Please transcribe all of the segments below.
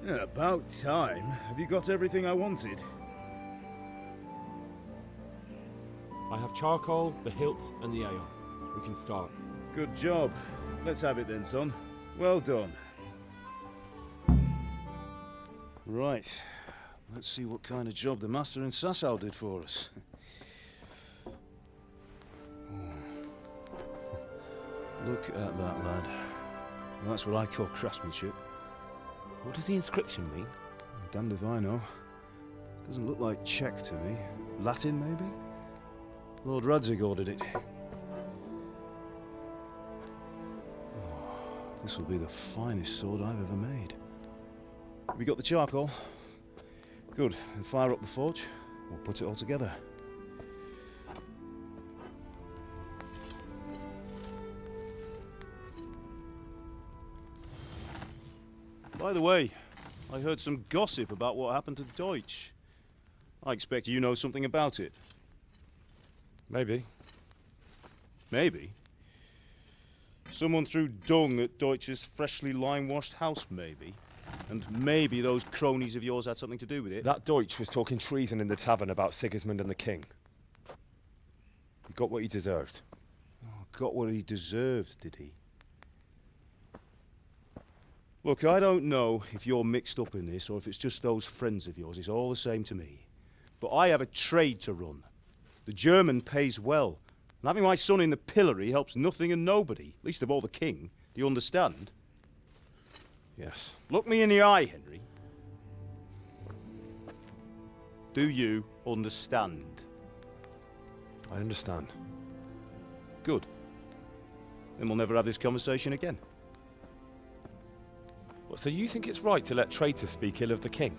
Yeah, about time. Have you got everything I wanted? I have charcoal, the hilt, and the ale. We can start. Good job. Let's have it then, son. Well done. Right. Let's see what kind of job the master in Sasau did for us. Look at that, lad. That's what I call craftsmanship. What does the inscription mean? Damned if I know. Doesn't look like Czech to me. Latin, maybe? Lord Radzig ordered it. Oh, this will be the finest sword I've ever made. Have you got the charcoal? Good. Then fire up the forge. We'll put it all together. By the way, I heard some gossip about what happened to Deutsch. I expect you know something about it. Maybe. Maybe. Someone threw dung at Deutsch's freshly lime-washed house, maybe. And maybe those cronies of yours had something to do with it. That Deutsch was talking treason in the tavern about Sigismund and the king. He got what he deserved. Oh, got what he deserved, did he? Look, I don't know if you're mixed up in this or if it's just those friends of yours. It's all the same to me. But I have a trade to run. The German pays well. And having my son in the pillory helps nothing and nobody, least of all the king. Do you understand? Yes. Look me in the eye, Henry. Do you understand? I understand. Good. Then we'll never have this conversation again. What, so you think it's right to let traitors speak ill of the king?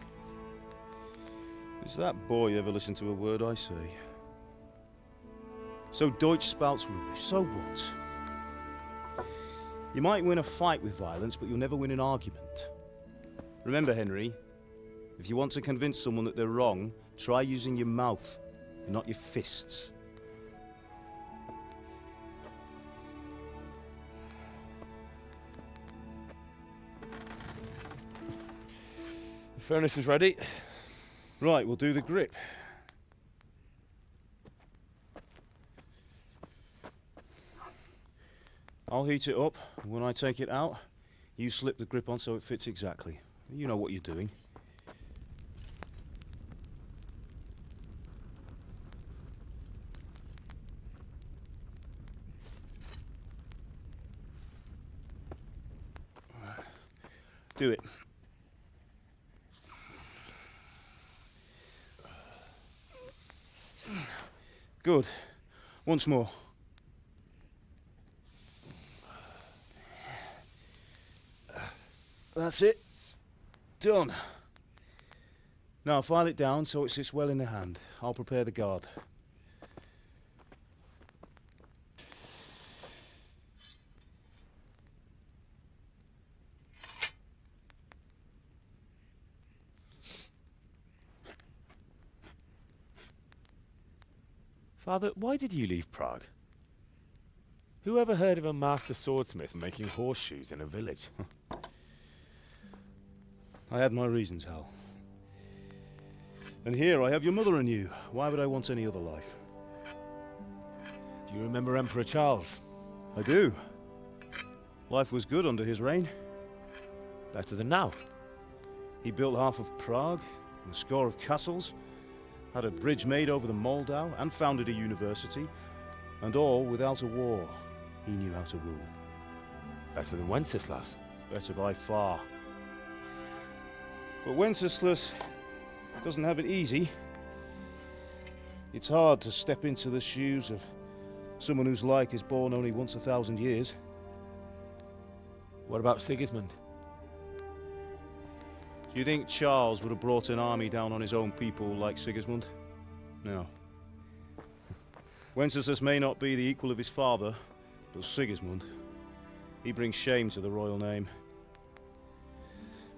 Does that boy ever listen to a word I say? So Deutsch spouts rubbish, so what? You might win a fight with violence, but you'll never win an argument. Remember, Henry, if you want to convince someone that they're wrong, try using your mouth, and not your fists. The furnace is ready. Right, we'll do the grip. I'll heat it up, and when I take it out, you slip the grip on so it fits exactly. You know what you're doing. Do it. Good. Once more. That's it. Done. Now file it down so it sits well in the hand. I'll prepare the guard. Father, why did you leave Prague? Who ever heard of a master swordsmith making horseshoes in a village? I had my reasons, Hal. And here I have your mother and you. Why would I want any other life? Do you remember Emperor Charles? I do. Life was good under his reign. Better than now. He built half of Prague, and a score of castles, had a bridge made over the Moldau, and founded a university, and all without a war. He knew how to rule. Better than Wenceslas. Better by far. But Wenceslas doesn't have it easy. It's hard to step into the shoes of someone whose like is born only once 1,000 years. What about Sigismund? Do you think Charles would have brought an army down on his own people like Sigismund? No. Wenceslas may not be the equal of his father, but Sigismund, he brings shame to the royal name.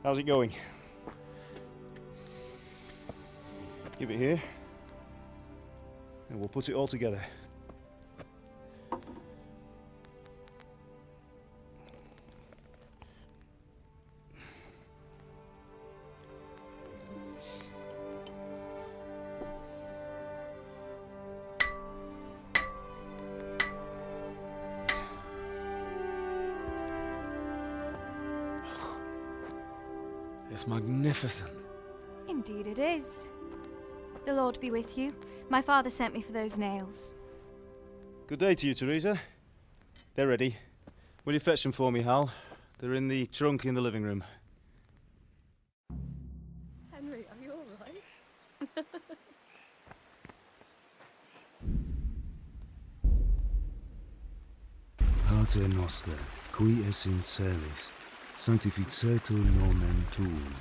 How's it going? Give it here, and we'll put it all together. It's magnificent. Indeed it is. The Lord be with you. My father sent me for those nails. Good day to you, Teresa. They're ready. Will you fetch them for me, Hal? They're in the trunk in the living room. Henry, are you all right? Pater noster, qui es in celis, sanctificetur nomen tuum.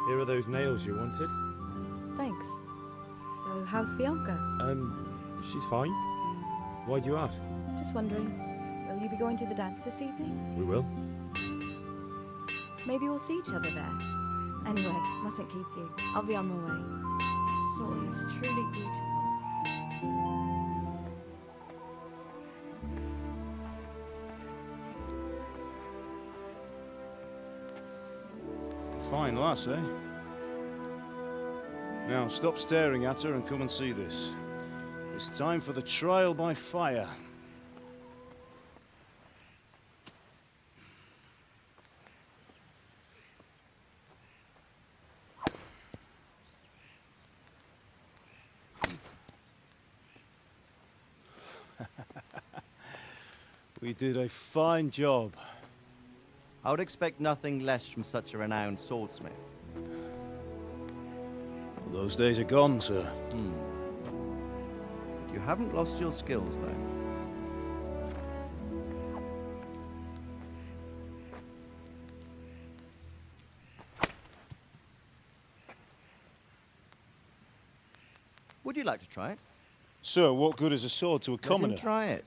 Here are those nails you wanted. Thanks. So, how's Bianca? She's fine. Why do you ask? Just wondering, will you be going to the dance this evening? We will. Maybe we'll see each other there. Anyway, mustn't keep you. I'll be on my way. That sword is truly beautiful. Fine lass, eh? Now, stop staring at her and come and see this. It's time for the trial by fire. We did a fine job. I would expect nothing less from such a renowned swordsmith. Those days are gone, sir. You haven't lost your skills, though. Would you like to try it? Sir, what good is a sword to a commoner? Let him try it.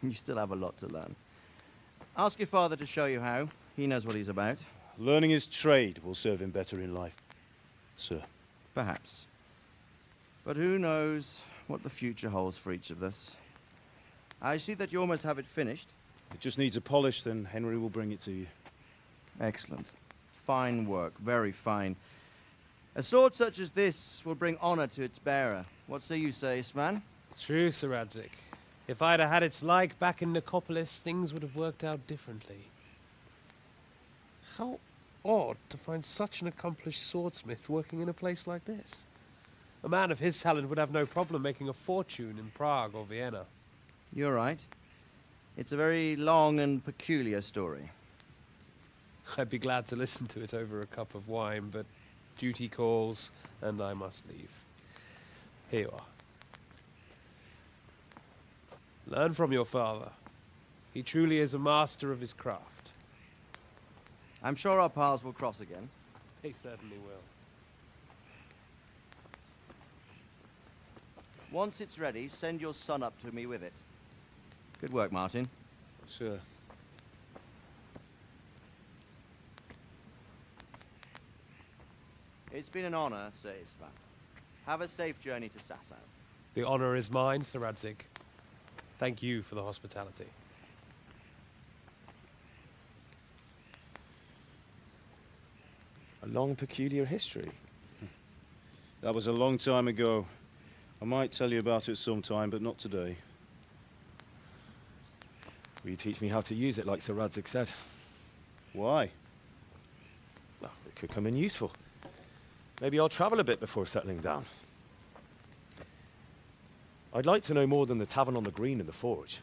You still have a lot to learn. Ask your father to show you how. He knows what he's about. Learning his trade will serve him better in life, sir. Perhaps. But who knows what the future holds for each of us. I see that you almost have it finished. It just needs a polish, then Henry will bring it to you. Excellent. Fine work, very fine. A sword such as this will bring honor to its bearer. What say you, Svan? True, Sir Radzik. If I'd have had its like back in Nicopolis, things would have worked out differently. How odd to find such an accomplished swordsmith working in a place like this. A man of his talent would have no problem making a fortune in Prague or Vienna. You're right. It's a very long and peculiar story. I'd be glad to listen to it over a cup of wine, but duty calls, and I must leave. Here you are. Learn from your father. He truly is a master of his craft. I'm sure our paths will cross again. He certainly will. Once it's ready, send your son up to me with it. Good work, Martin. Sir. It's been an honor, Sir Isvan. Have a safe journey to Sasau. The honor is mine, Sir Radzik. Thank you for the hospitality. A long, peculiar history. That was a long time ago. I might tell you about it sometime, but not today. Will you teach me how to use it like Sir Radzik said? Why? Well, it could come in useful. Maybe I'll travel a bit before settling down. I'd like to know more than the tavern on the green and the forge.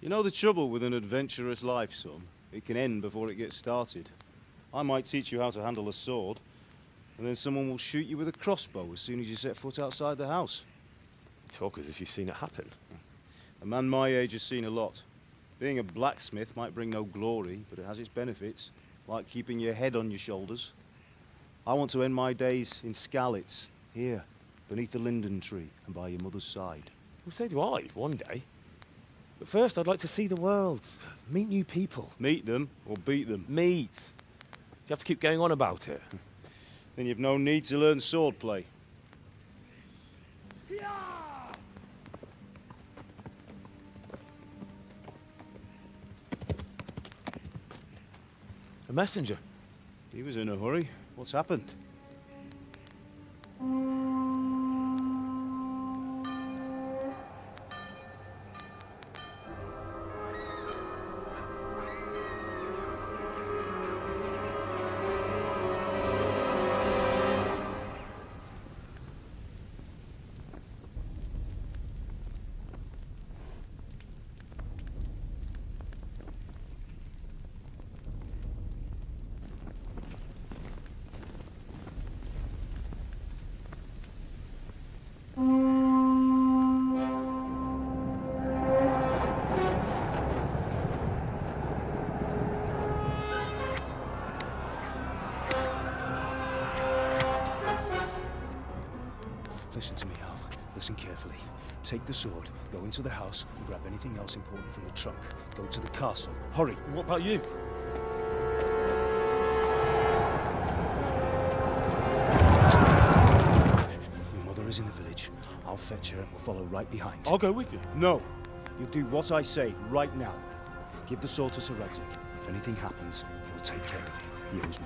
You know the trouble with an adventurous life, son? It can end before it gets started. I might teach you how to handle a sword, and then someone will shoot you with a crossbow as soon as you set foot outside the house. You talk as if you've seen it happen. A man my age has seen a lot. Being a blacksmith might bring no glory, but it has its benefits, like keeping your head on your shoulders. I want to end my days in Skalitz, here, beneath the linden tree and by your mother's side. Well, so do I, one day. But first, I'd like to see the world, meet new people. Meet them or beat them. Meet. You have to keep going on about it. Then you've no need to learn swordplay. A messenger. He was in a hurry. What's happened? Listen to me, Al. Listen carefully. Take the sword, go into the house, and grab anything else important from the trunk. Go to the castle. Hurry! What about you? Your mother is in the village. I'll fetch her and we'll follow right behind. I'll go with you. No! You'll do what I say right now. Give the sword to Sir Reddick. If anything happens, he'll take care of you. He owes me.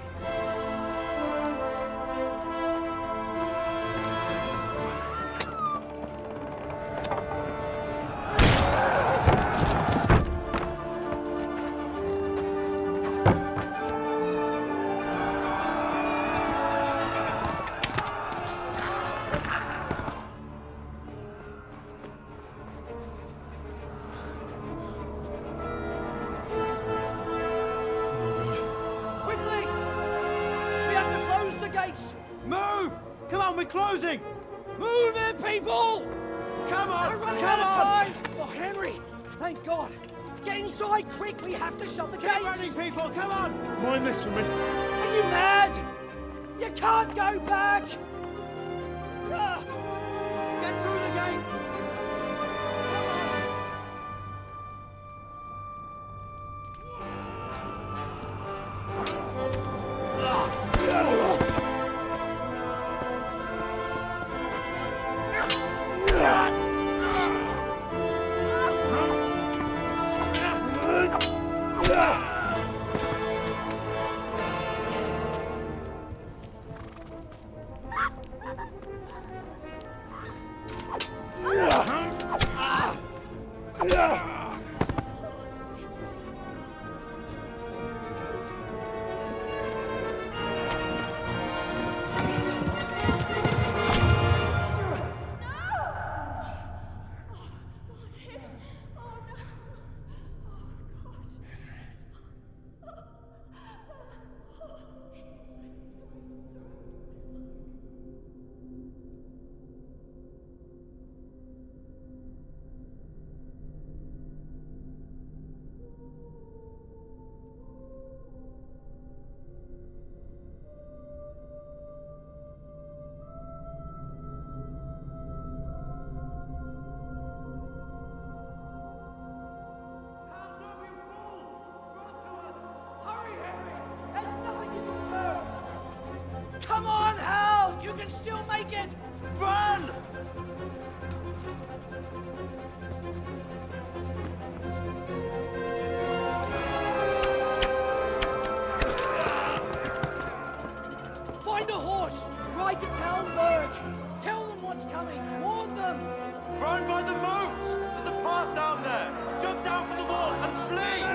Quickly! We have to close the gates! Move! Come on, we're closing! Move it, people! Come on! We're running Come out of on! time! Oh, Henry! Thank God! Get inside, quick! We have to shut the Keep gates! running, people! Come on! Mind this from me. Are you mad? You can't go back! Ah, Get through the gates! Martin! Oh no! Oh God! hurry, Henry! There's nothing you can do! Come on, Hal! You can still make it! Run! Find a horse! Ride to town, Merc! Tell them what's coming! Warn them! Run by the moat! There's a path down there! Jump down from the wall and flee!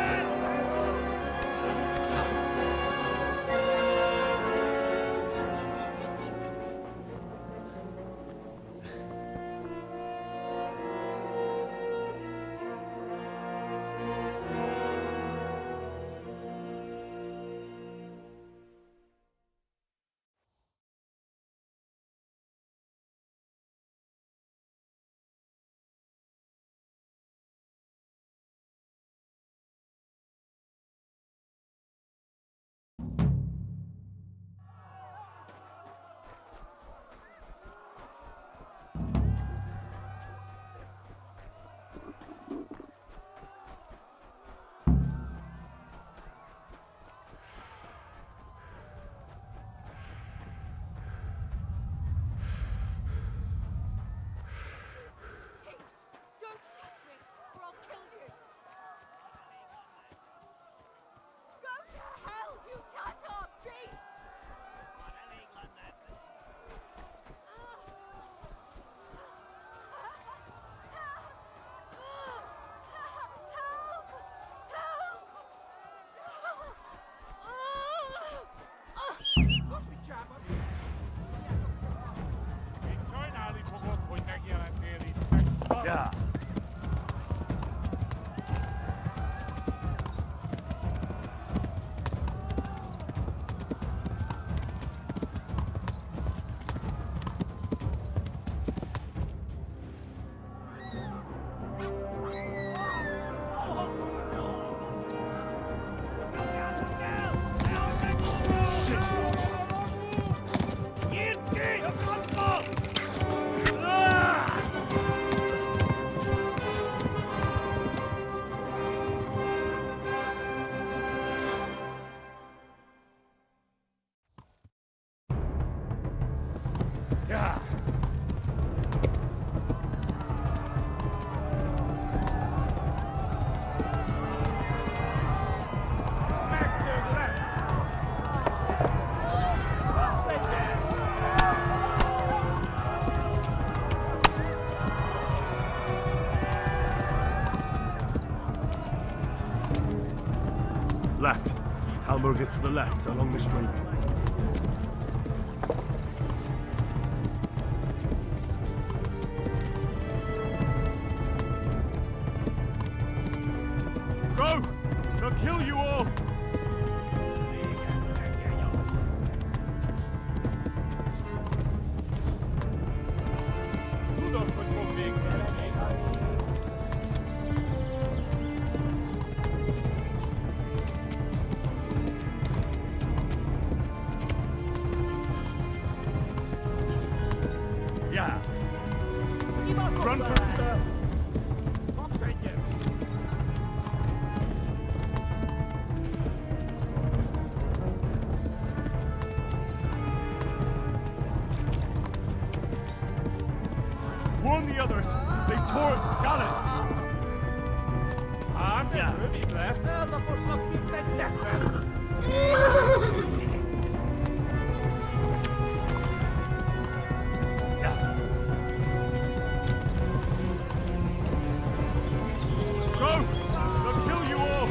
Yeah. Yeah. Left. Talmud is to the left, along the street. Go! They'll kill you all! Yeah. Run for the... Warn the others! They've torn scallops! Go! They'll kill you all!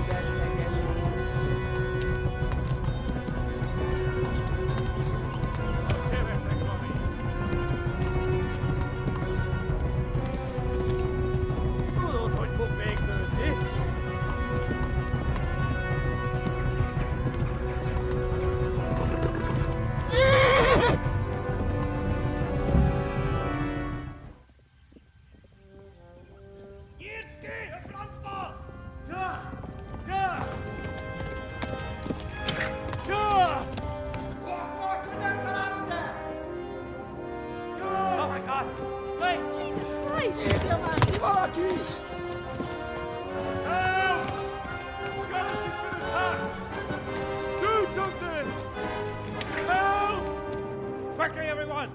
Oh my God! Wait! Jesus Christ! Help! Scallops has been attacked! Do something! Help! Quickly, everyone!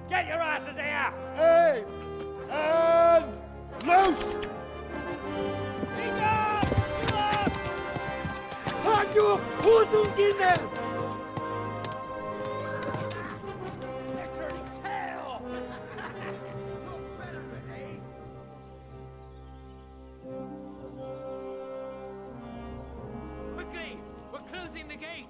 Get your asses here! Hey! And loose! Hanyo! Hosungine! They're turning tail! Quickly! We're closing the gate!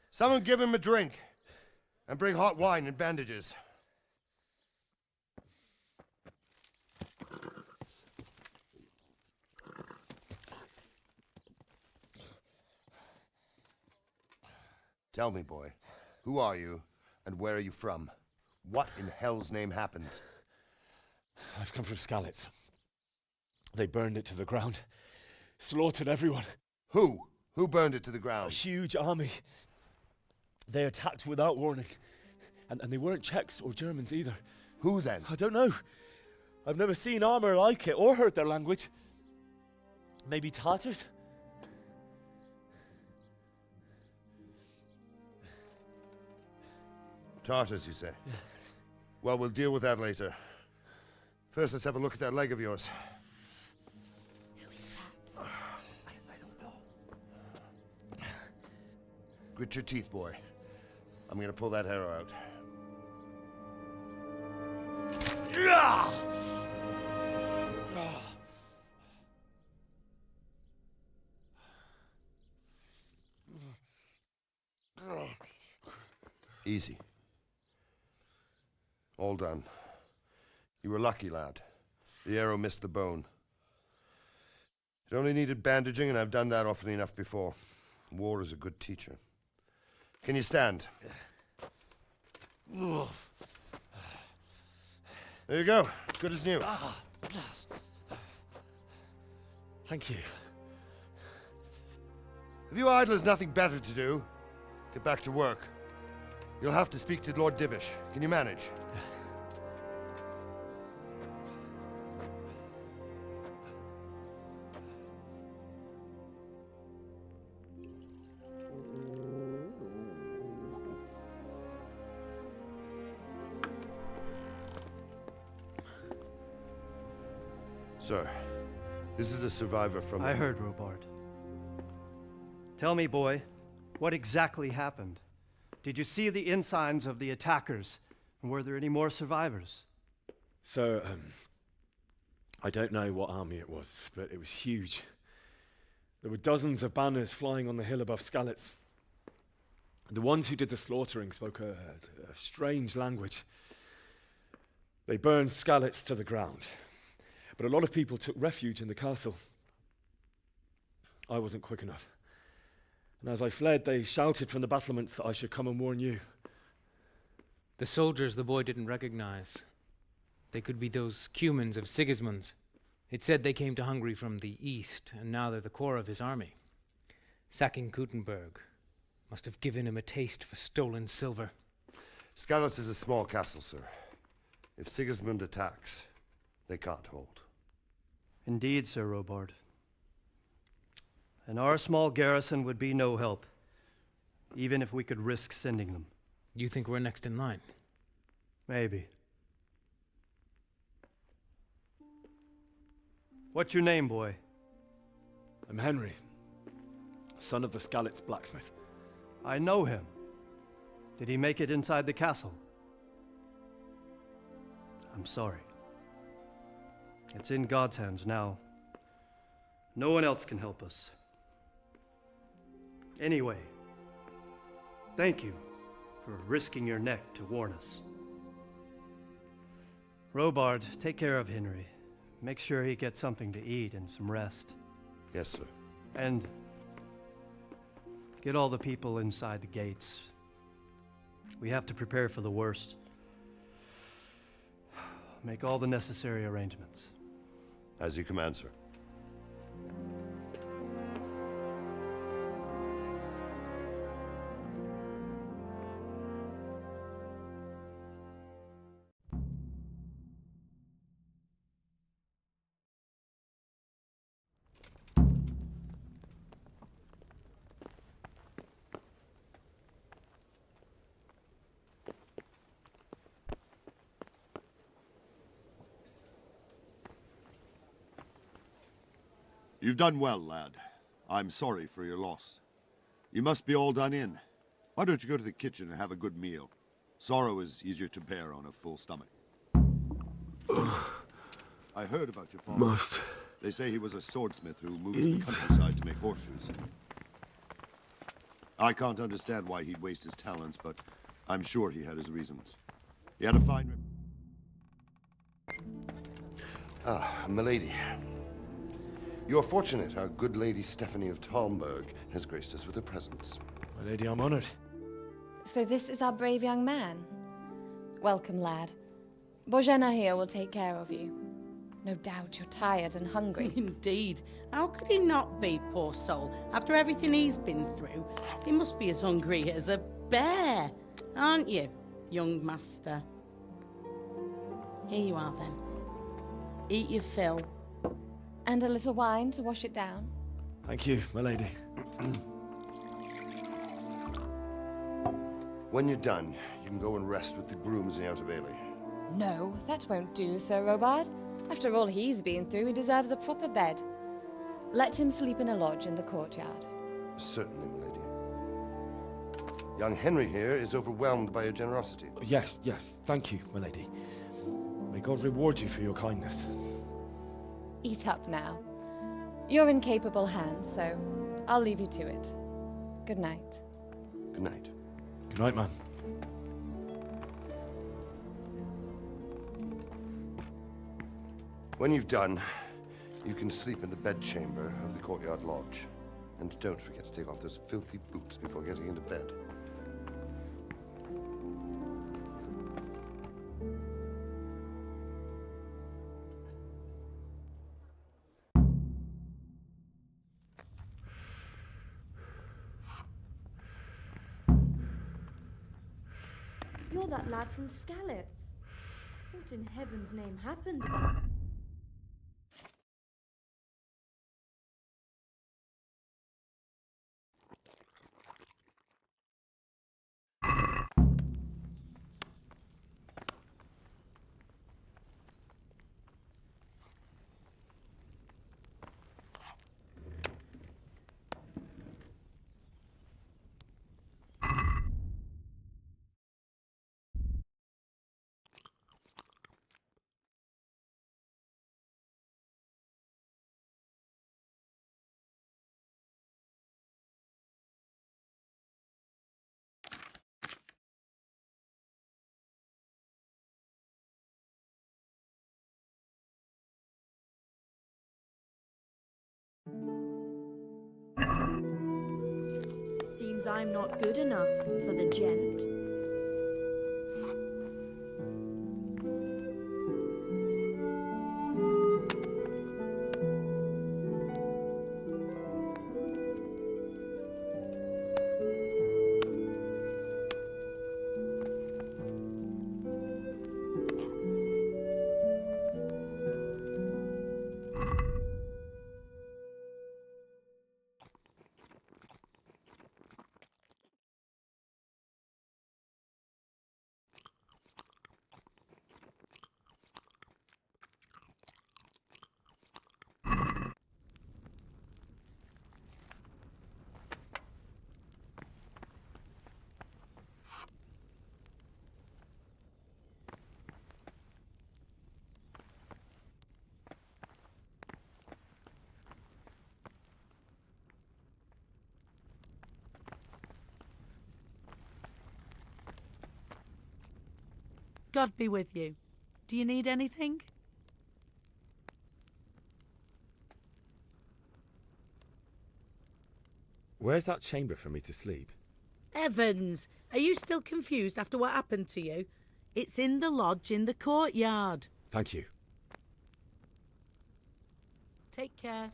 Someone give him a drink. And bring hot wine and bandages. Tell me, boy, who are you and where are you from? What in hell's name happened? I've come from Skalitz. They burned it to the ground. Slaughtered everyone. Who? Who burned it to the A ground? huge army. They attacked without warning. And they weren't Czechs or Germans either. Who then? I don't know. I've never seen armor like it or heard their language. Maybe Tatars? Tartars, you say? Well, we'll deal with that later. First, let's have a look at that leg of yours. Grit your teeth, boy. I'm gonna pull that arrow out. Easy. All done. You were lucky, lad. The arrow missed the bone. It only needed bandaging, and I've done that often enough before. War is a good teacher. Can you stand? There you go. Good as new. Thank you. Have you idlers nothing better to do? Get back to work. You'll have to speak to Lord Divish. Can you manage? Sir, this is a survivor from... I heard, Robard. Tell me, boy, what exactly happened? Did you see the ensigns of the attackers? And were there any more survivors? So, I don't know what army it was, but it was huge. There were dozens of banners flying on the hill above Skalitz. The ones who did the slaughtering spoke a strange language. They burned Skalitz to the ground. But a lot of people took refuge in the castle. I wasn't quick enough. And as I fled, they shouted from the battlements that I should come and warn you. The soldiers the boy didn't recognize. They could be those Cumans of Sigismund's. It said they came to Hungary from the east, and now they're the core of his army. Sacking Gutenberg must have given him a taste for stolen silver. Skalitz is a small castle, sir. If Sigismund attacks, they can't hold. Indeed, Sir Robard. And our small garrison would be no help, even if we could risk sending them. You think we're next in line? Maybe. What's your name, boy? I'm Henry, son of the Skalitz blacksmith. I know him. Did he make it inside the castle? I'm sorry. It's in God's hands now. No one else can help us. Anyway, thank you for risking your neck to warn us. Robard, take care of Henry. Make sure he gets something to eat and some rest. Yes, sir. And get all the people inside the gates. We have to prepare for the worst. Make all the necessary arrangements. As you command, sir. You've done well, lad. I'm sorry for your loss. You must be all done in. Why don't you go to the kitchen and have a good meal? Sorrow is easier to bear on a full stomach. I heard about your father. Must. They say he was a swordsmith who moved to the countryside to make horseshoes. I can't understand why he'd waste his talents, but I'm sure he had his reasons. He had a fine... Ah, milady. You're fortunate our good lady Stephanie of Talmberg has graced us with her presence. My lady, I'm honored. So this is our brave young man. Welcome, lad. Bozhena here will take care of you. No doubt you're tired and hungry. Indeed. How could he not be, poor soul? After everything he's been through, he must be as hungry as a bear, aren't you, young master? Here you are, then. Eat your fill. And a little wine to wash it down. Thank you, my lady. When you're done, you can go and rest with the grooms in the Outer Bailey. No, that won't do, Sir Robard. After all he's been through, he deserves a proper bed. Let him sleep in a lodge in the courtyard. Certainly, milady. Young Henry here is overwhelmed by your generosity. Yes, yes, thank you, my lady. May God reward you for your kindness. Eat up now. You're in capable hands, so I'll leave you to it. Good night. Good night. Good night, man. When you've done, you can sleep in the bedchamber of the courtyard lodge. And don't forget to take off those filthy boots before getting into bed. You're that lad from Skalitz. What in heaven's name happened? Seems I'm not good enough for the gent. God be with you. Do you need anything? Where's that chamber for me to sleep? Evans, are you still confused after what happened to you? It's in the lodge in the courtyard. Thank you. Take care.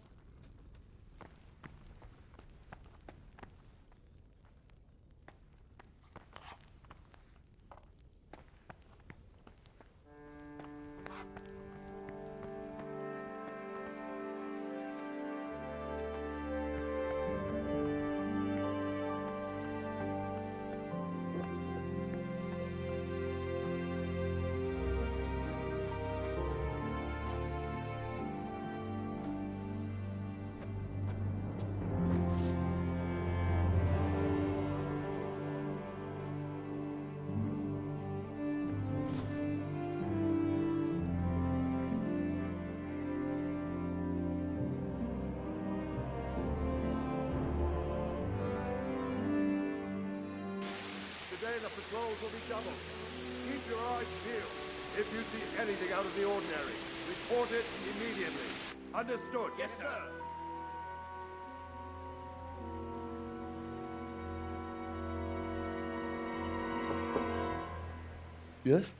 Today the patrols will be doubled. Keep your eyes peeled. If you see anything out of the ordinary, report it immediately. Understood? Yes, sir. Yes?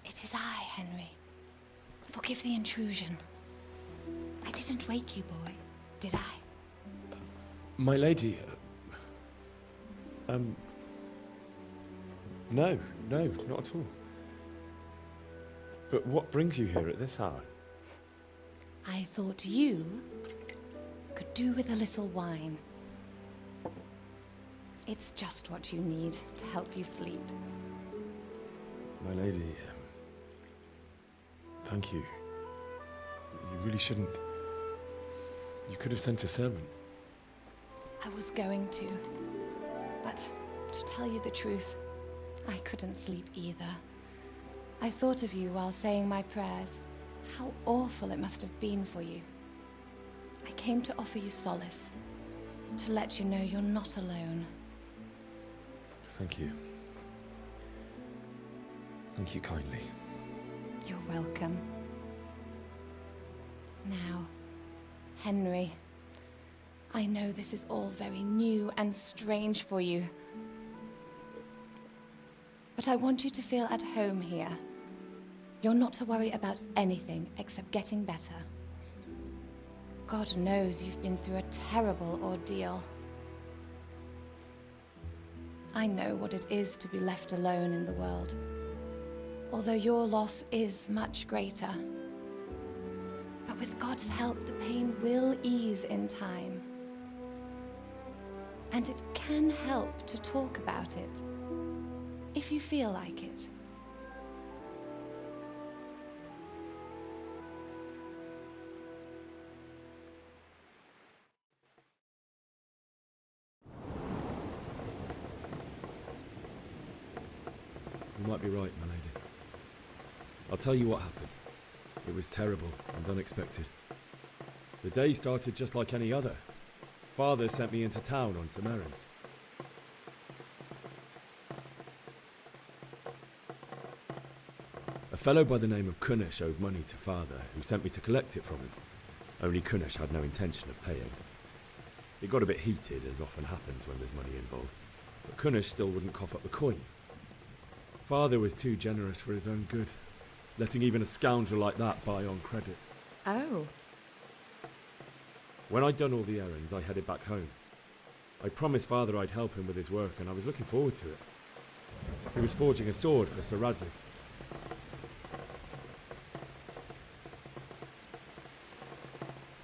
It is I, Henry. Forgive the intrusion. I didn't wake you, boy, did I? My lady, no, not at all. But what brings you here at this hour? I thought you could do with a little wine. It's just what you need to help you sleep. My lady, thank you. You really shouldn't. You could have sent a servant. I was going to. But to tell you the truth, I couldn't sleep either. I thought of you while saying my prayers. How awful it must have been for you. I came to offer you solace, to let you know you're not alone. Thank you. Thank you kindly. You're welcome. Now, Henry, I know this is all very new and strange for you. But I want you to feel at home here. You're not to worry about anything except getting better. God knows you've been through a terrible ordeal. I know what it is to be left alone in the world, although your loss is much greater. But with God's help, the pain will ease in time. And it can help to talk about it, if you feel like it. You might be right, my lady. I'll tell you what happened. It was terrible and unexpected. The day started just like any other. Father sent me into town on some errands. A fellow by the name of Kunish owed money to Father, who sent me to collect it from him. Only Kunish had no intention of paying. It got a bit heated, as often happens when there's money involved, but Kunish still wouldn't cough up the coin. Father was too generous for his own good, letting even a scoundrel like that buy on credit. Oh. When I'd done all the errands, I headed back home. I promised Father I'd help him with his work, and I was looking forward to it. He was forging a sword for Sir Radzig.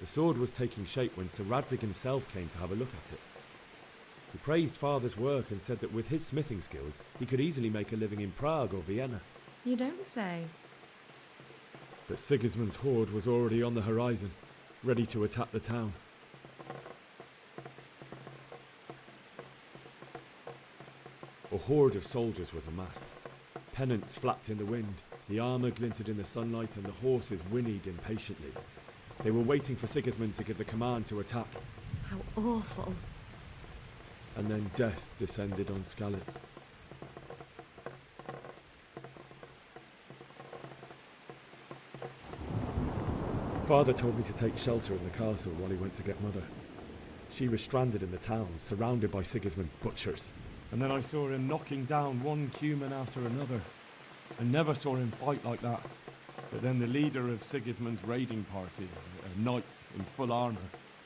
The sword was taking shape when Sir Radzig himself came to have a look at it. He praised Father's work and said that with his smithing skills, he could easily make a living in Prague or Vienna. You don't say. But Sigismund's horde was already on the horizon, ready to attack the town. A horde of soldiers was amassed. Pennants flapped in the wind, the armour glinted in the sunlight, and the horses whinnied impatiently. They were waiting for Sigismund to give the command to attack. How awful. And then death descended on Skalitz. Father told me to take shelter in the castle while he went to get Mother. She was stranded in the town, surrounded by Sigismund's butchers. And then I saw him knocking down one Cuman after another. I never saw him fight like that. But then the leader of Sigismund's raiding party, a knight in full armour,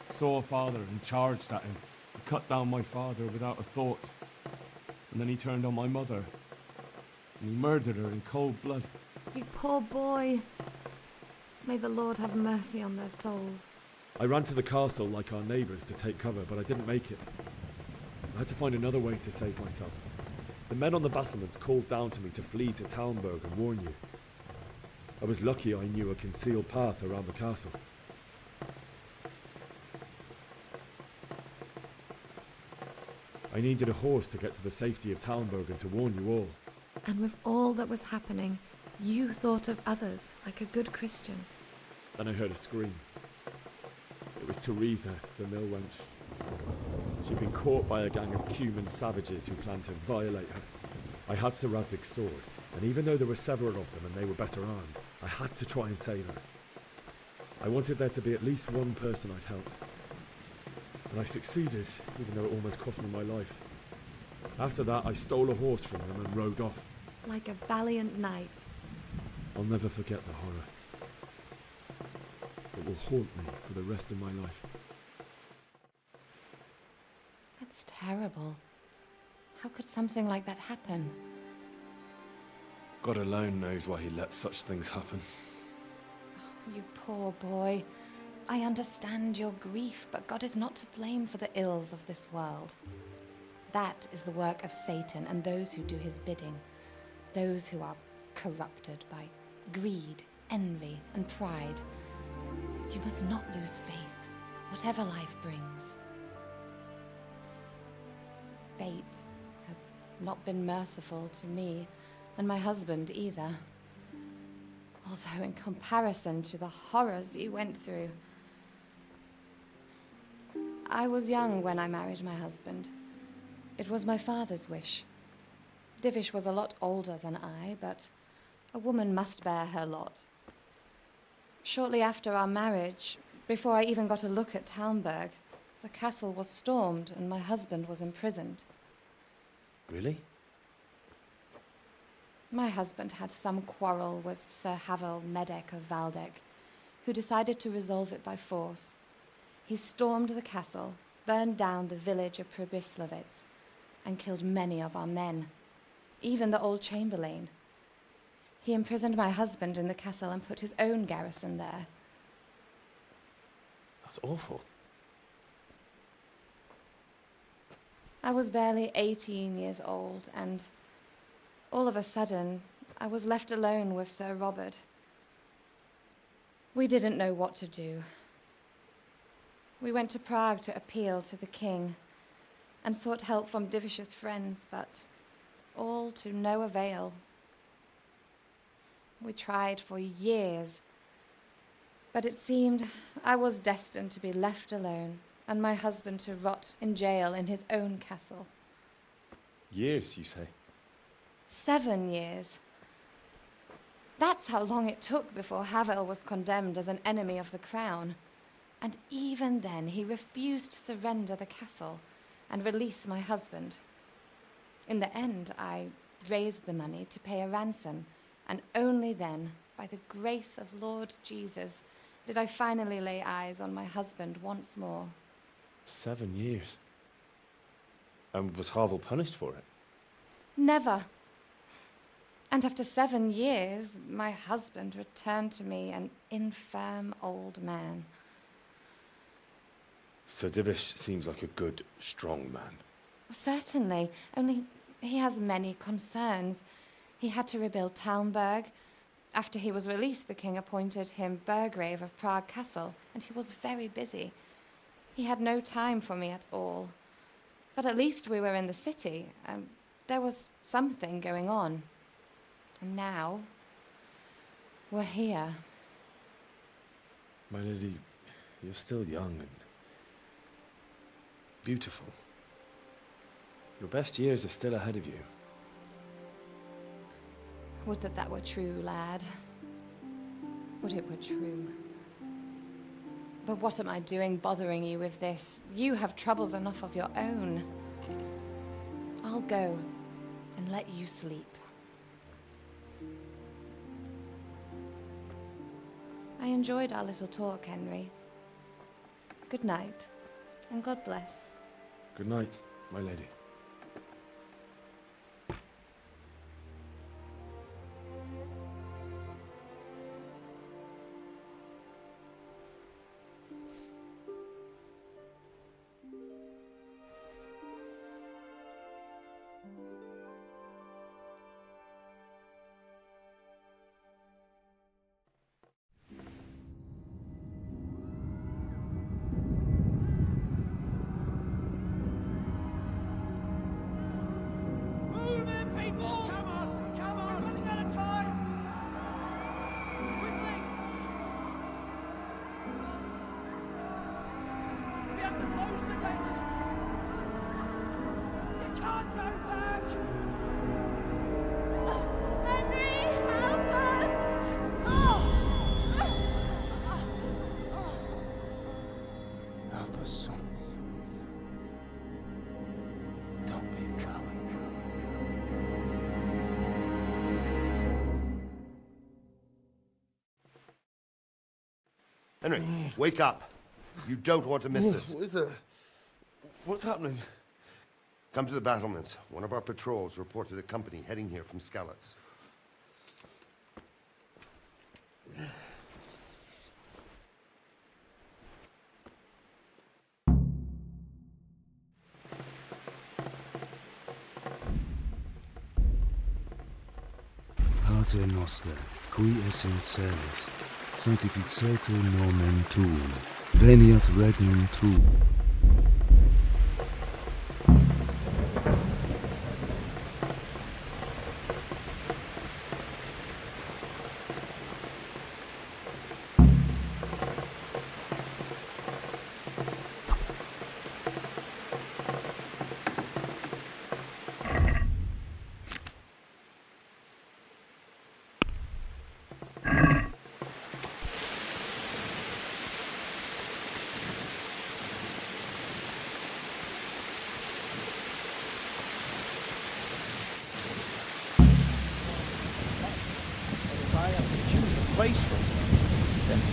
saw Father and charged at him. He cut down my father without a thought. And then he turned on my mother. And he murdered her in cold blood. You poor boy. May the Lord have mercy on their souls. I ran to the castle like our neighbours to take cover, but I didn't make it. I had to find another way to save myself. The men on the battlements called down to me to flee to Talmberg and warn you. I was lucky I knew a concealed path around the castle. I needed a horse to get to the safety of Talmberg and to warn you all. And with all that was happening, you thought of others like a good Christian. Then I heard a scream. It was Teresa, the mill wench. She'd been caught by a gang of Cuman savages who planned to violate her. I had Sir Radzig's sword, and even though there were several of them and they were better armed, I had to try and save her. I wanted there to be at least one person I'd helped. And I succeeded, even though it almost cost me my life. After that, I stole a horse from them and rode off. Like a valiant knight. I'll never forget the horror. It will haunt me for the rest of my life. That's terrible. How could something like that happen? God alone knows why he lets such things happen. Oh, you poor boy. I understand your grief, but God is not to blame for the ills of this world. That is the work of Satan and those who do his bidding. Those who are corrupted by greed, envy, and pride. You must not lose faith, whatever life brings. fate has not been merciful to me, and my husband either. Although in comparison to the horrors you went through. I was young when I married my husband. It was my father's wish. Divish was a lot older than I, but a woman must bear her lot. Shortly after our marriage, before I even got a look at Talmberg, the castle was stormed and my husband was imprisoned. Really? My husband had some quarrel with Sir Havel Medek of Valdek, who decided to resolve it by force. He stormed the castle, burned down the village of Pribyslavitz, and killed many of our men, even the old chamberlain. He imprisoned my husband in the castle and put his own garrison there. That's awful. I was barely 18 years old, and all of a sudden, I was left alone with Sir Robert. We didn't know what to do. We went to Prague to appeal to the king and sought help from Divish's friends, but all to no avail. We tried for years, but it seemed I was destined to be left alone and my husband to rot in jail in his own castle. Years, you say? 7 years. That's how long it took before Havel was condemned as an enemy of the crown. And even then, he refused to surrender the castle and release my husband. In the end, I raised the money to pay a ransom, and only then, by the grace of Lord Jesus, did I finally lay eyes on my husband once more. 7 years? And was Havel punished for it? Never. And after 7 years, my husband returned to me an infirm old man. Sir Divish seems like a good, strong man. Certainly, only he has many concerns. He had to rebuild Talmberg. After he was released, the king appointed him Burgrave of Prague Castle, and he was very busy. He had no time for me at all. But at least we were in the city, and there was something going on. And now, we're here. My lady, you're still young and beautiful. Your best years are still ahead of you. Would that that were true, lad. Would it were true. But what am I doing bothering you with this? You have troubles enough of your own. I'll go and let you sleep. I enjoyed our little talk, Henry. Good night, and God bless. Good night, my lady. Henry, wake up. You don't want to miss this. What is it? What's happening? Come to the battlements. One of our patrols reported a company heading here from Skalitz. Pater noster, qui es in celis, sanctificetur nomen tuum, veniat regnum tuum.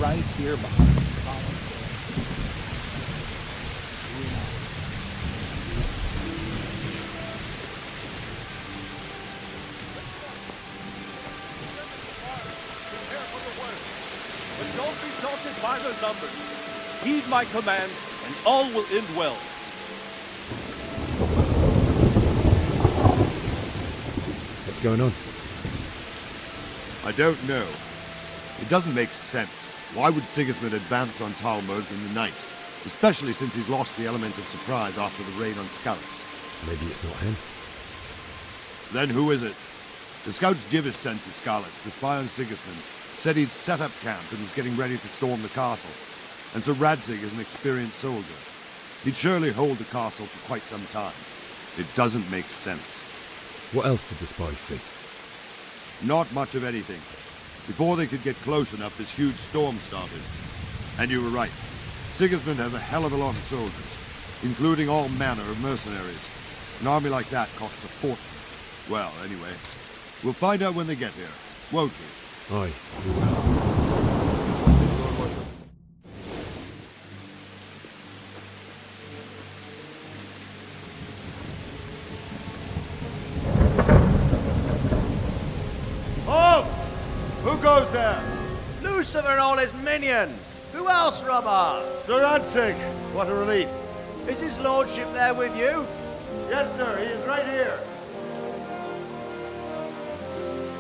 right here behind the solid door. Between us. Prepare for the worst. But don't be daunted by their numbers. Heed my commands, and all will end well. What's going on? I don't know. It doesn't make sense. Why would Sigismund advance on Talmberg in the night? Especially since he's lost the element of surprise after the raid on Skalitz. Maybe it's not him. Then who is it? The scouts Divish sent to Skalitz to spy on Sigismund said he'd set up camp and was getting ready to storm the castle. And Sir Radzig is an experienced soldier. He'd surely hold the castle for quite some time. It doesn't make sense. What else did the spies see? Not much of anything. Before they could get close enough, this huge storm started. And you were right. Sigismund has a hell of a lot of soldiers, including all manner of mercenaries. An army like that costs a fortune. Well, anyway, we'll find out when they get here, won't we? Aye, we will. Halt! Who goes there? Lucifer and all his minions. Who else, Robber? Sir Radzig, what a relief. Is his lordship there with you? Yes, sir, he is right here.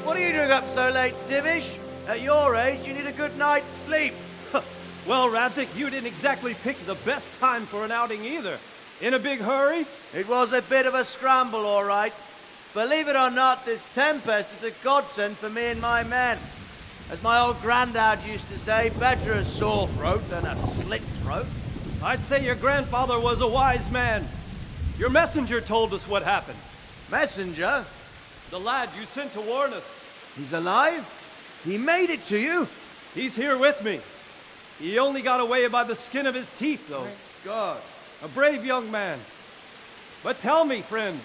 What are you doing up so late, Divish? At your age, you need a good night's sleep. Well, Radzig, you didn't exactly pick the best time for an outing either. In a big hurry? It was a bit of a scramble, all right. Believe it or not, this tempest is a godsend for me and my men. As my old granddad used to say, better a sore throat than a slit throat. I'd say your grandfather was a wise man. Your messenger told us what happened. Messenger? The lad you sent to warn us. He's alive? He made it to you? He's here with me. He only got away by the skin of his teeth, though. Thank God. A brave young man. But tell me, friend,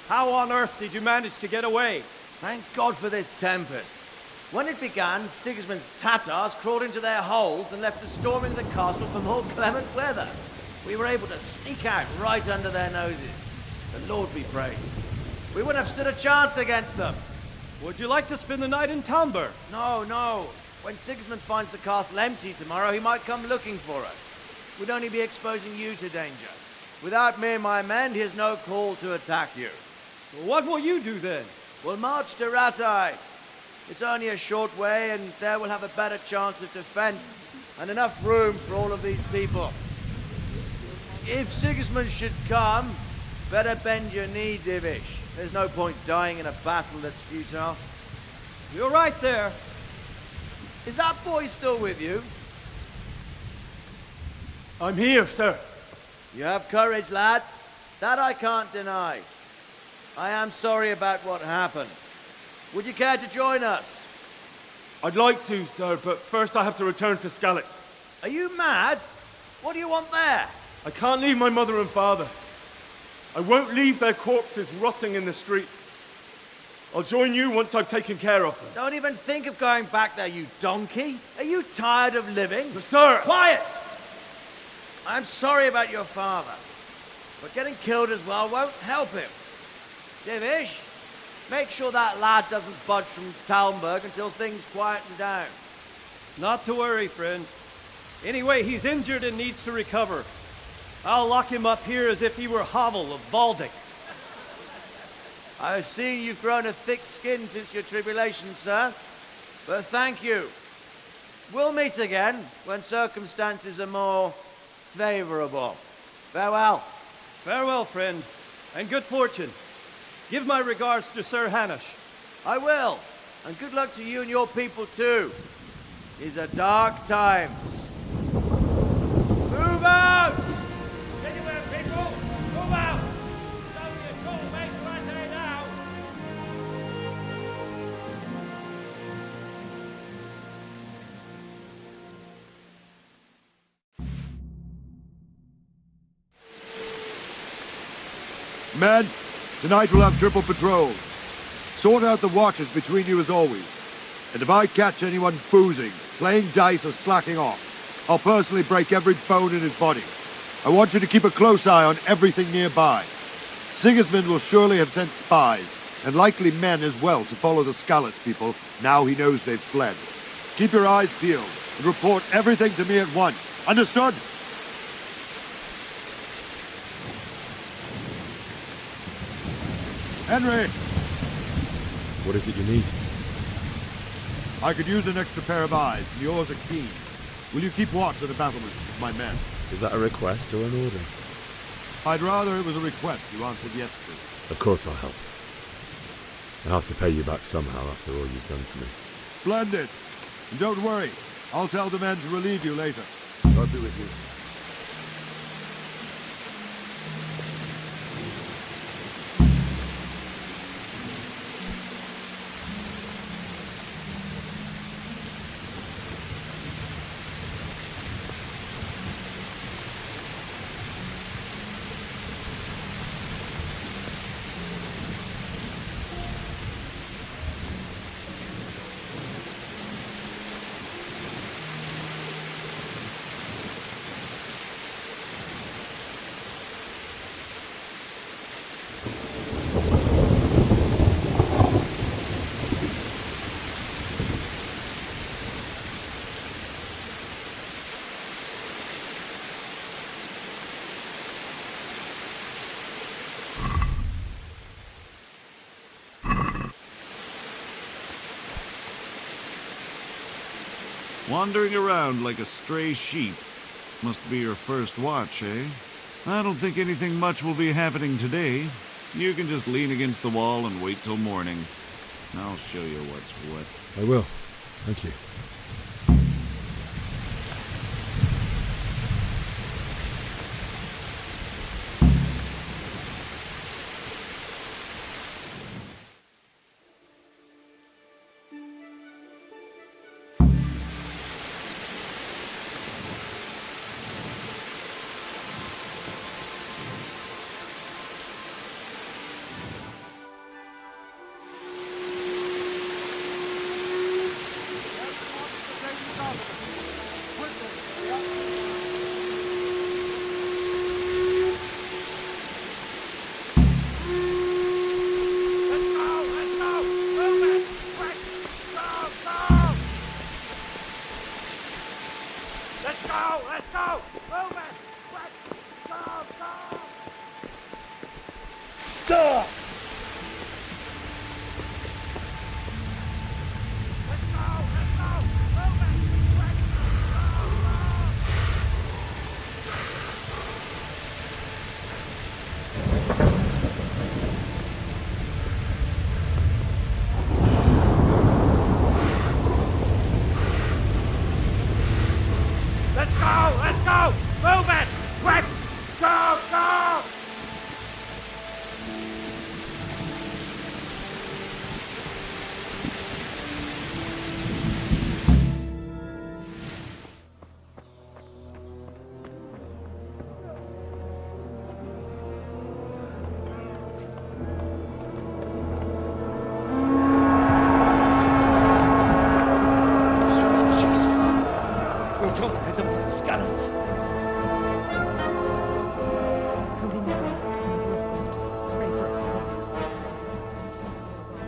how on earth did you manage to get away? Thank God for this tempest. When it began, Sigismund's Tatars crawled into their holes and left us storming the castle for more clement weather. We were able to sneak out right under their noses. The Lord be praised. We wouldn't have stood a chance against them. Would you like to spend the night in Talmberg? No, no. When Sigismund finds the castle empty tomorrow, he might come looking for us. We'd only be exposing you to danger. Without me and my men, he has no call to attack you. What will you do then? We'll march to Ratai. It's only a short way, and there we'll have a better chance of defense and enough room for all of these people. If Sigismund should come, better bend your knee, Divish. There's no point dying in a battle that's futile. You're right there. Is that boy still with you? I'm here, sir. You have courage, lad. That I can't deny. I am sorry about what happened. Would you care to join us? I'd like to, sir, but first I have to return to Skalitz. Are you mad? What do you want there? I can't leave my mother and father. I won't leave their corpses rotting in the street. I'll join you once I've taken care of them. Don't even think of going back there, you donkey. Are you tired of living? But sir! Quiet! I'm sorry about your father, but getting killed as well won't help him. Divish, make sure that lad doesn't budge from Talmberg until things quieten down. Not to worry, friend. Anyway, he's injured and needs to recover. I'll lock him up here as if he were Havel of Baldic. I've seen you've grown a thick skin since your tribulation, sir. But thank you. We'll meet again when circumstances are more favorable. Farewell. Farewell, friend, and good fortune. Give my regards to Sir Hanush. I will. And good luck to you and your people, too. These are dark times. Move out! Anywhere, people! Move out! It's only a short way to Ratai now! Men, tonight we'll have triple patrols. Sort out the watches between you as always. And if I catch anyone boozing, playing dice, or slacking off, I'll personally break every bone in his body. I want you to keep a close eye on everything nearby. Sigismund will surely have sent spies, and likely men as well, to follow the Skalitz people now he knows they've fled. Keep your eyes peeled, and report everything to me at once. Understood? Henry! What is it you need? I could use an extra pair of eyes, and yours are keen. Will you keep watch of the battlements with my men? Is that a request or an order? I'd rather it was a request you answered yes to. Of course I'll help. I'll have to pay you back somehow after all you've done for me. Splendid! And don't worry, I'll tell the men to relieve you later. God be with you. Wandering around like a stray sheep. Must be your first watch, eh? I don't think anything much will be happening today. You can just lean against the wall and wait till morning. I'll show you what's what. I will. Thank you.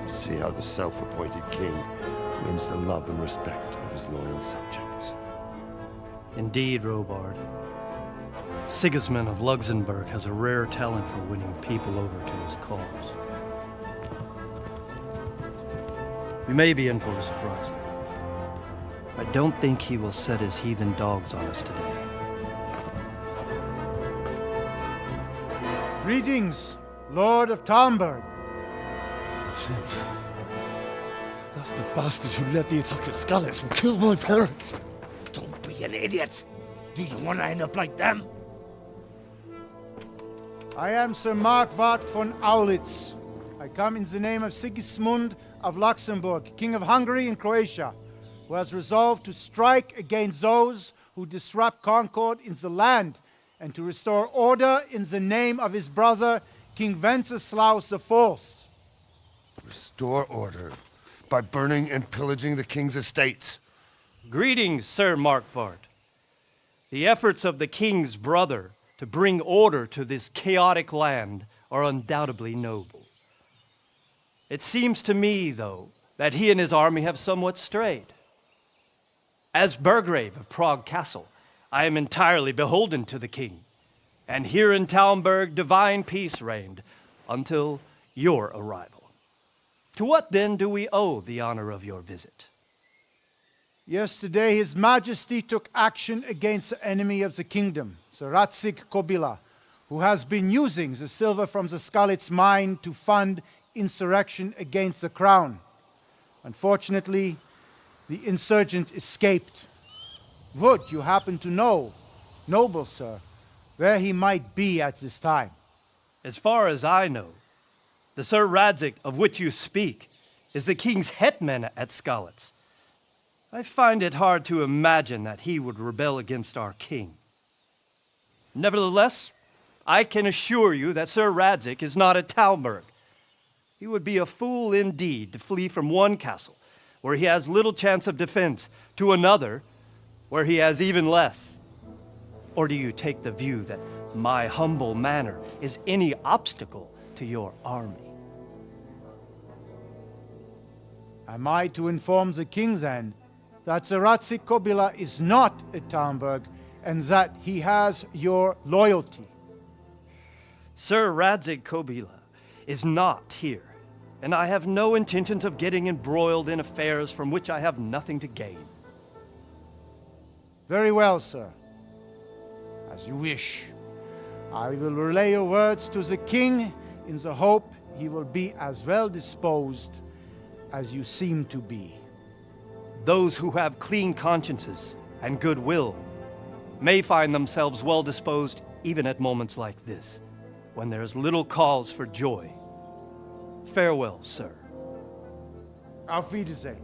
See how the self-appointed king wins the love and respect of his loyal subjects. Indeed, Robard. Sigismund of Luxembourg has a rare talent for winning people over to his cause. We may be in for a surprise, though. I don't think he will set his heathen dogs on us today. Greetings, Lord of Talmberg. That's the bastard who led the attack at Skalitz and killed my parents. Don't be an idiot. Do you want to end up like them? I am Sir Markwart von Aulitz. I come in the name of Sigismund of Luxembourg, King of Hungary and Croatia, who has resolved to strike against those who disrupt concord in the land and to restore order in the name of his brother, King Wenceslaus IV. Restore order? by burning and pillaging the king's estates. Greetings, Sir Markvart. The efforts of the king's brother to bring order to this chaotic land are undoubtedly noble. It seems to me, though, that he and his army have somewhat strayed. As Burgrave of Prague Castle, I am entirely beholden to the king, and here in Talmberg divine peace reigned until your arrival. To what then do we owe the honor of your visit? Yesterday, His Majesty took action against the enemy of the kingdom, the Ratsig Kobila, who has been using the silver from the Skalitz mine to fund insurrection against the crown. Unfortunately, the insurgent escaped. Would you happen to know, noble sir, where he might be at this time? As far as I know, the Sir Radzik of which you speak is the king's hetman at Skalitz. I find it hard to imagine that he would rebel against our king. Nevertheless, I can assure you that Sir Radzik is not at Talmberg. He would be a fool indeed to flee from one castle, where he has little chance of defense, to another, where he has even less. Or do you take the view that my humble manner is any obstacle to your army? Am I to inform the king then that the Ratsig Kobila is not at Talmberg and that he has your loyalty? Sir Radzik Kobila is not here, and I have no intentions of getting embroiled in affairs from which I have nothing to gain. Very well, sir. As you wish. I will relay your words to the king in the hope he will be as well disposed as you seem to be. Those who have clean consciences and goodwill may find themselves well disposed even at moments like this, when there is little cause for joy. Farewell, sir. Auf Wiedersehen.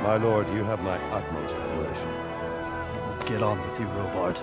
My lord, you have my utmost admiration. Get on with you, Robard.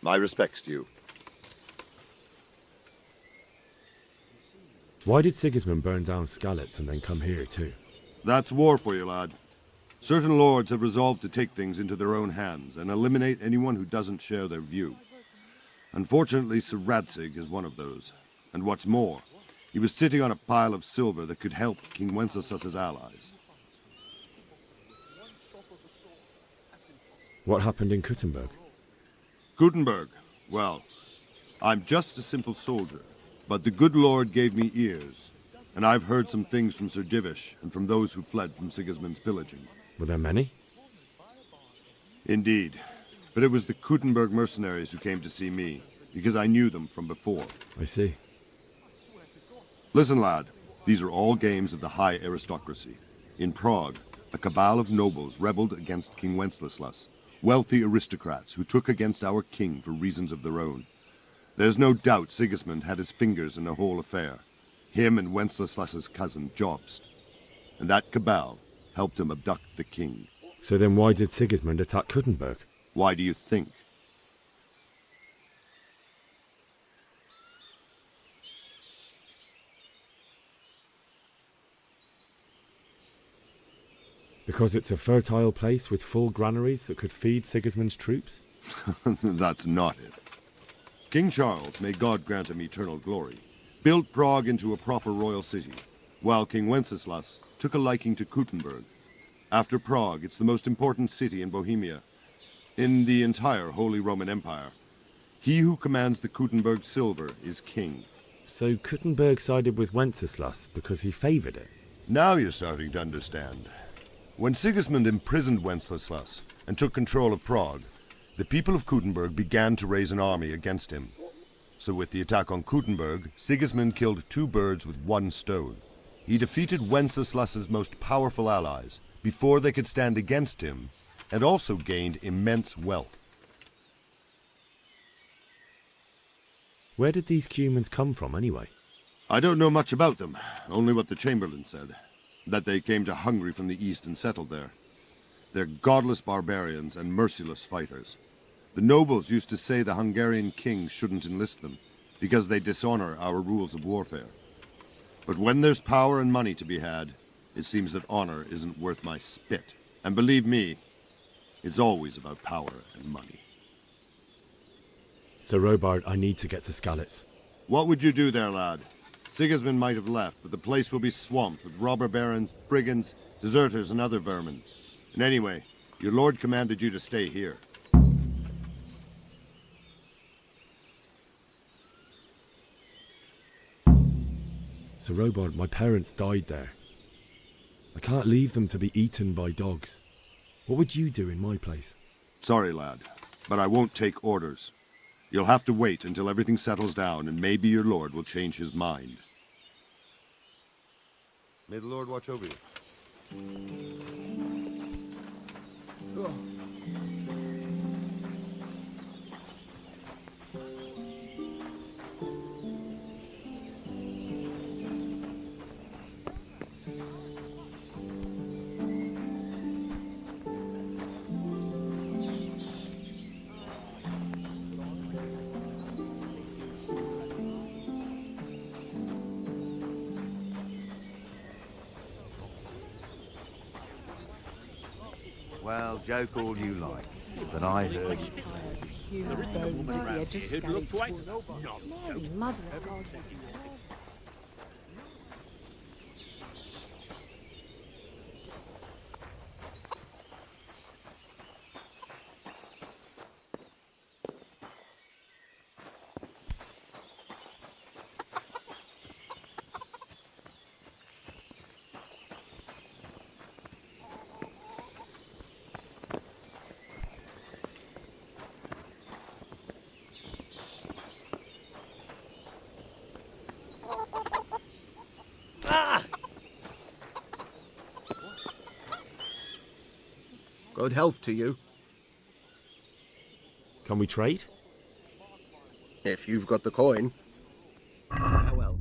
My respects to you. Why did Sigismund burn down Skalitz and then come here too? That's war for you, lad. Certain lords have resolved to take things into their own hands and eliminate anyone who doesn't share their view. Unfortunately, Sir Radzig is one of those. And what's more, he was sitting on a pile of silver that could help King Wenceslas's allies. What happened in Kuttenberg? Gutenberg. Well, I'm just a simple soldier, but the good Lord gave me ears, and I've heard some things from Sir Divish and from those who fled from Sigismund's pillaging. Were there many? Indeed, but it was the Kuttenberg mercenaries who came to see me, because I knew them from before. I see. Listen, lad, these are all games of the high aristocracy. In Prague, a cabal of nobles rebelled against King Wenceslas, wealthy aristocrats who took against our king for reasons of their own. There's no doubt Sigismund had his fingers in the whole affair. Him and Wenceslas's cousin, Jobst. And that cabal helped him abduct the king. So then why did Sigismund attack Kuttenberg? Why do you think? Because it's a fertile place with full granaries that could feed Sigismund's troops? That's not it. King Charles, may God grant him eternal glory, built Prague into a proper royal city, while King Wenceslas took a liking to Kuttenberg. After Prague, it's the most important city in Bohemia, in the entire Holy Roman Empire. He who commands the Kuttenberg silver is king. So Kuttenberg sided with Wenceslas because he favoured it? Now you're starting to understand. When Sigismund imprisoned Wenceslas and took control of Prague, the people of Kuttenberg began to raise an army against him. So with the attack on Kuttenberg, Sigismund killed 2 birds with 1 stone. He defeated Wenceslas's most powerful allies before they could stand against him, and also gained immense wealth. Where did these Cumans come from, anyway? I don't know much about them, only what the Chamberlain said, that they came to Hungary from the east and settled there. They're godless barbarians and merciless fighters. The nobles used to say the Hungarian king shouldn't enlist them, because they dishonor our rules of warfare. But when there's power and money to be had, it seems that honor isn't worth my spit. And believe me, it's always about power and money. So, Robard, I need to get to Skalitz. What would you do there, lad? Sigismund might have left, but the place will be swamped with robber barons, brigands, deserters, and other vermin. And anyway, your lord commanded you to stay here. So, Robard, my parents died there. I can't leave them to be eaten by dogs. What would you do in my place? Sorry, lad, but I won't take orders. You'll have to wait until everything settles down, and maybe your lord will change his mind. May the Lord watch over you. Well, joke all you like, but I heard you. There isn't a woman around here who'd look twice. Mary, mother of God. Good health to you. Can we trade? If you've got the coin. Farewell.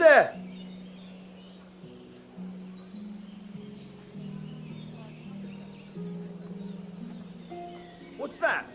there? What's that?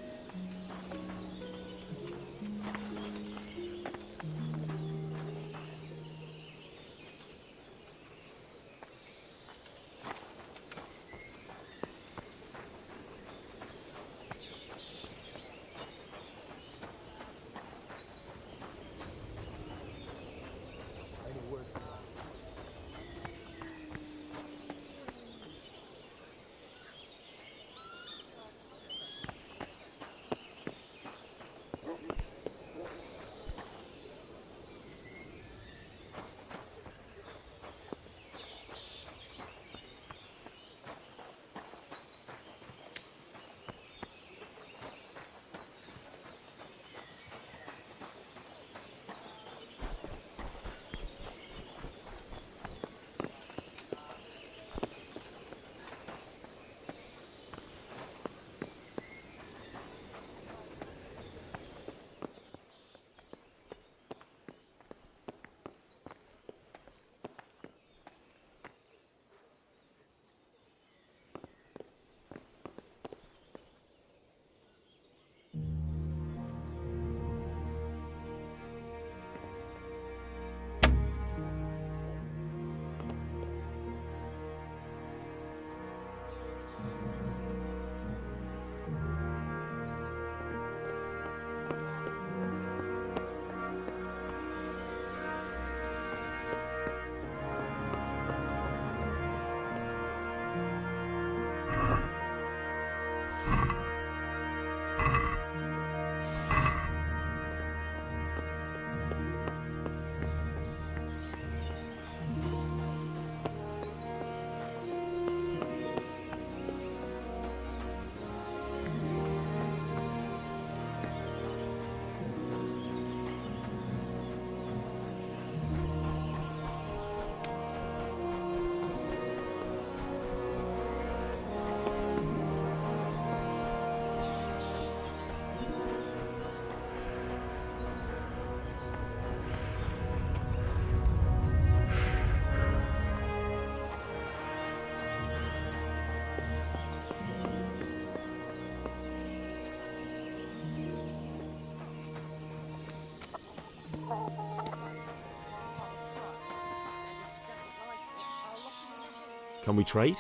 Can we trade?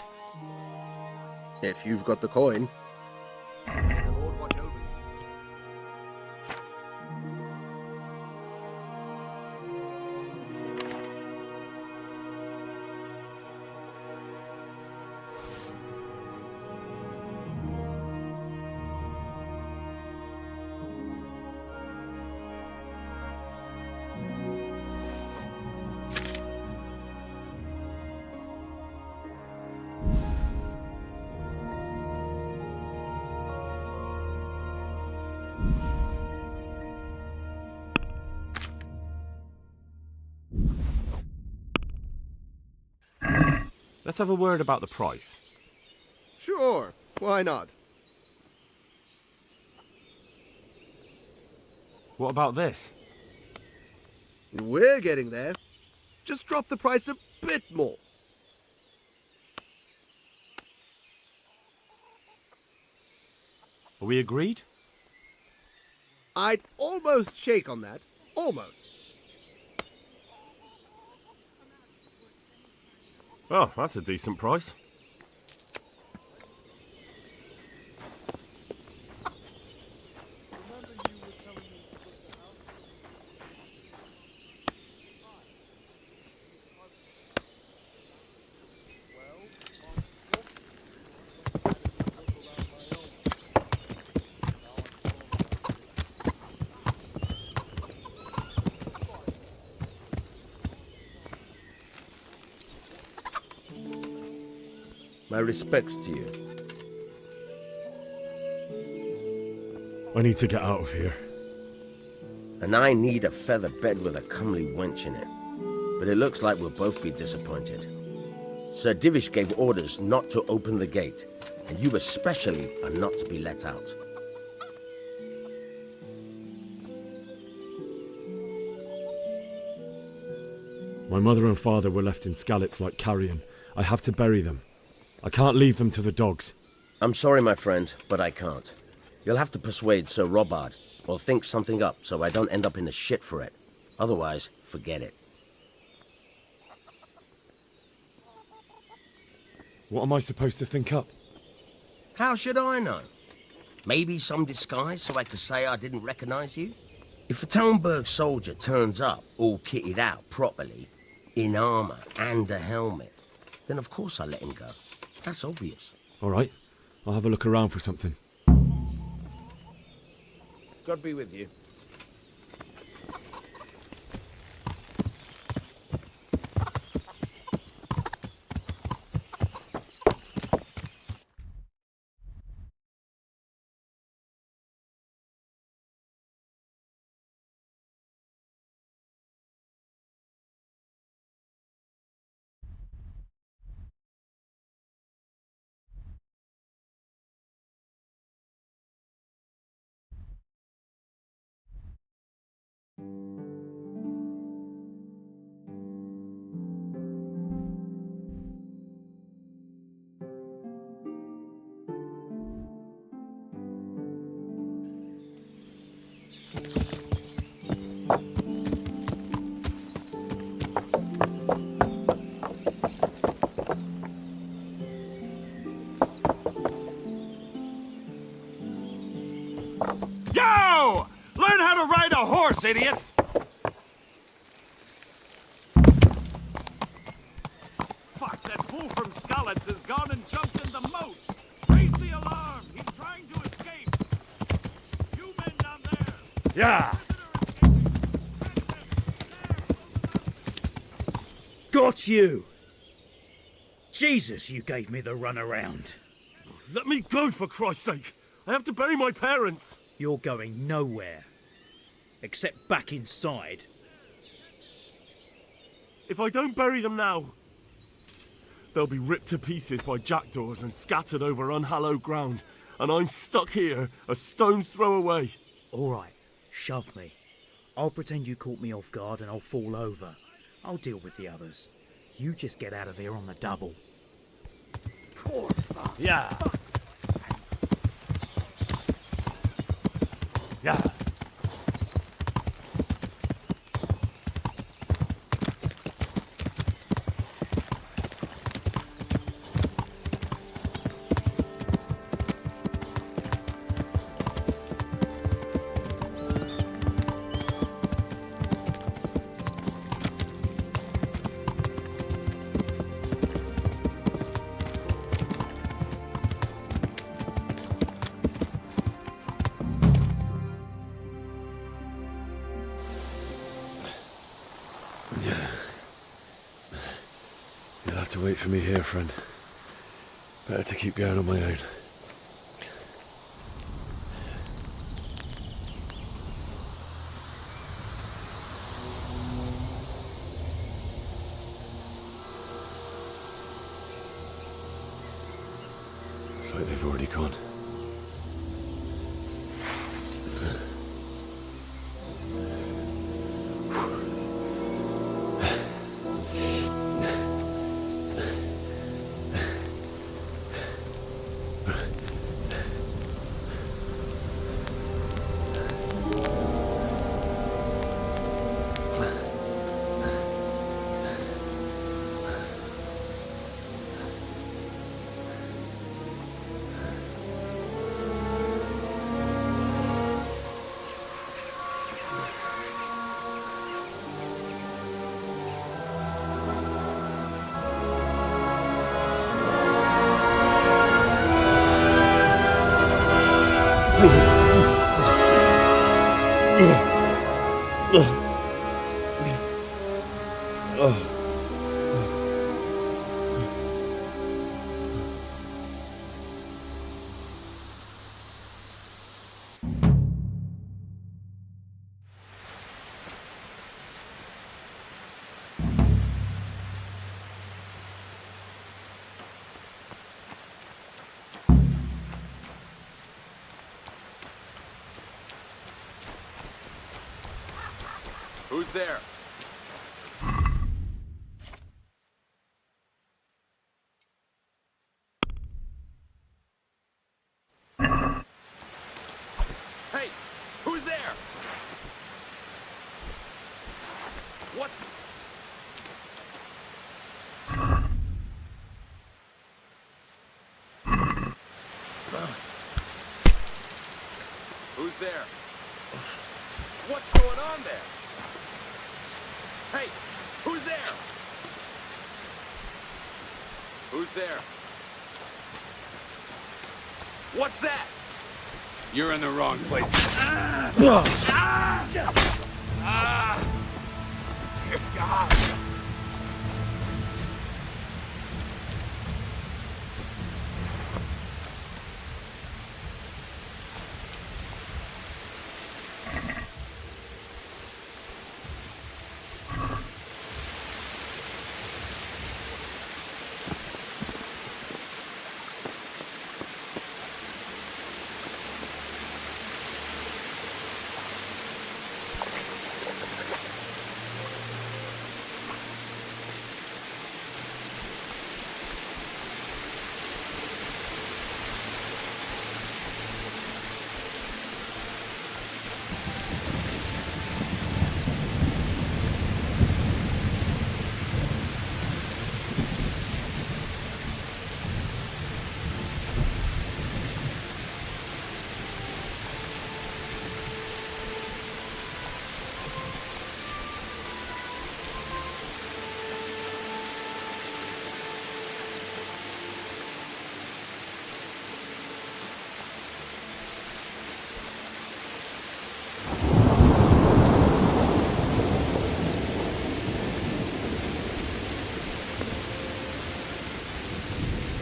If you've got the coin. Let's have a word about the price. Sure, why not? What about this? We're getting there. Just drop the price a bit more. Are we agreed? I'd almost shake on that. Almost. Oh, that's a decent price. My respects to you. I need to get out of here. And I need a feather bed with a comely wench in it. But it looks like we'll both be disappointed. Sir Divish gave orders not to open the gate, and you especially are not to be let out. My mother and father were left in Skalitz like carrion. I have to bury them. I can't leave them to the dogs. I'm sorry, my friend, but I can't. You'll have to persuade Sir Robard, or think something up so I don't end up in the shit for it. Otherwise, forget it. What am I supposed to think up? How should I know? Maybe some disguise so I could say I didn't recognize you? If a Talmberg soldier turns up all kitted out properly, in armor and a helmet, then of course I let him go. That's obvious. All right, I'll have a look around for something. God be with you. Yo! Learn how to ride a horse, idiot! Fuck, that fool from Skalitz has gone and jumped in the moat! Raise the alarm! He's trying to escape! You men down there! Yeah! Got you! Jesus, you gave me the runaround. Let me go, for Christ's sake! I have to bury my parents! You're going nowhere. Except back inside. If I don't bury them now, they'll be ripped to pieces by jackdaws and scattered over unhallowed ground, and I'm stuck here, a stone's throw away. All right, shove me. I'll pretend you caught me off guard and I'll fall over. I'll deal with the others. You just get out of here on the double. Poor fuck. Yeah. Yeah. You'll have to wait for me here, friend. Better to keep going on my own. It's like they've already gone. Who's there? Who's there? What's going on there? Hey, who's there? Who's there? What's that? You're in the wrong place. God.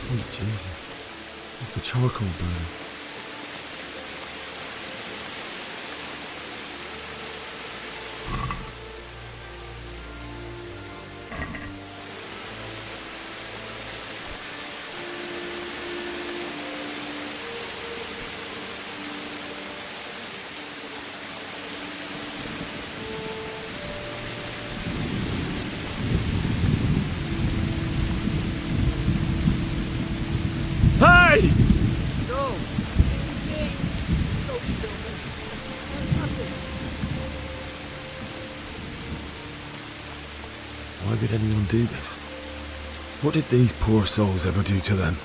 Sweet Jesus. It's the charcoal burning. Hey! No! Don't kill me. Nothing. Why would anyone do this? What did these poor souls ever do to them?